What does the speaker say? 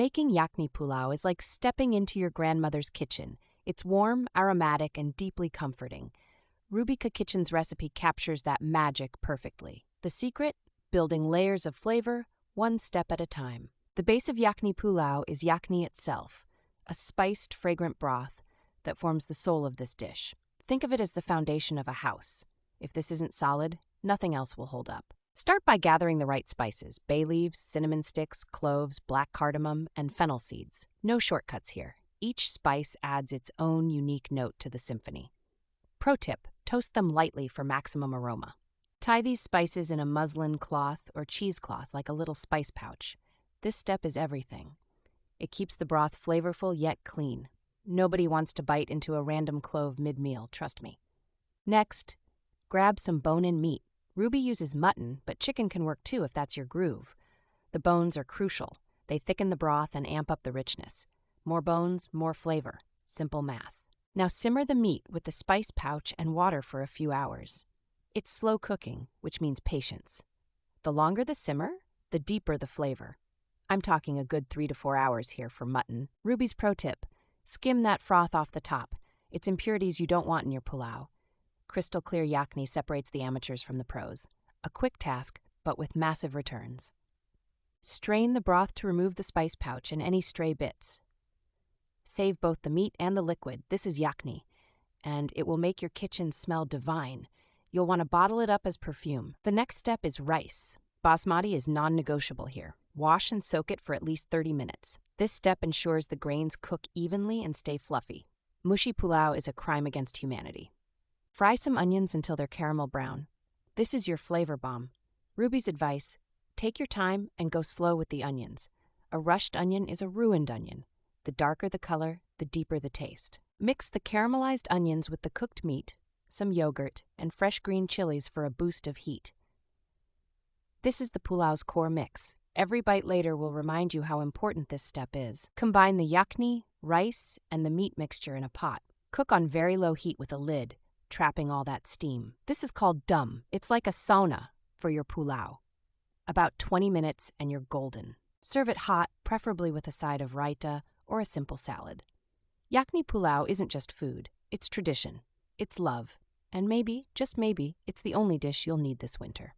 Making Yakhni Pulao is like stepping into your grandmother's kitchen. It's warm, aromatic, and deeply comforting. Rubika Kitchen's recipe captures that magic perfectly. The secret? Building layers of flavor, one step at a time. The base of Yakhni Pulao is yakhni itself, a spiced, fragrant broth that forms the soul of this dish. Think of it as the foundation of a house. If this isn't solid, nothing else will hold up. Start by gathering the right spices: bay leaves, cinnamon sticks, cloves, black cardamom, and fennel seeds. No shortcuts here. Each spice adds its own unique note to the symphony. Pro tip: toast them lightly for maximum aroma. Tie these spices in a muslin cloth or cheesecloth like a little spice pouch. This step is everything. It keeps the broth flavorful yet clean. Nobody wants to bite into a random clove mid-meal, trust me. Next, grab some bone-in meat. Ruby uses mutton, but chicken can work too if that's your groove. The bones are crucial. They thicken the broth and amp up the richness. More bones, more flavor. Simple math. Now simmer the meat with the spice pouch and water for a few hours. It's slow cooking, which means patience. The longer the simmer, the deeper the flavor. I'm talking a good 3 to 4 hours here for mutton. Ruby's pro tip: skim that froth off the top. It's impurities you don't want in your pulao. Crystal clear yakhni separates the amateurs from the pros. A quick task, but with massive returns. Strain the broth to remove the spice pouch and any stray bits. Save both the meat and the liquid. This is yakhni, and it will make your kitchen smell divine. You'll want to bottle it up as perfume. The next step is rice. Basmati is non-negotiable here. Wash and soak it for at least 30 minutes. This step ensures the grains cook evenly and stay fluffy. Mushy pulao is a crime against humanity. Fry some onions until they're caramel brown. This is your flavor bomb. Ruby's advice: take your time and go slow with the onions. A rushed onion is a ruined onion. The darker the color, the deeper the taste. Mix the caramelized onions with the cooked meat, some yogurt, and fresh green chilies for a boost of heat. This is the pulao's core mix. Every bite later will remind you how important this step is. Combine the yakhni, rice, and the meat mixture in a pot. Cook on very low heat with a lid, trapping all that steam. This is called dum. It's like a sauna for your pulao. About 20 minutes and you're golden. Serve it hot, preferably with a side of raita or a simple salad. Yakhni Pulao isn't just food. It's tradition. It's love. And maybe, just maybe, it's the only dish you'll need this winter.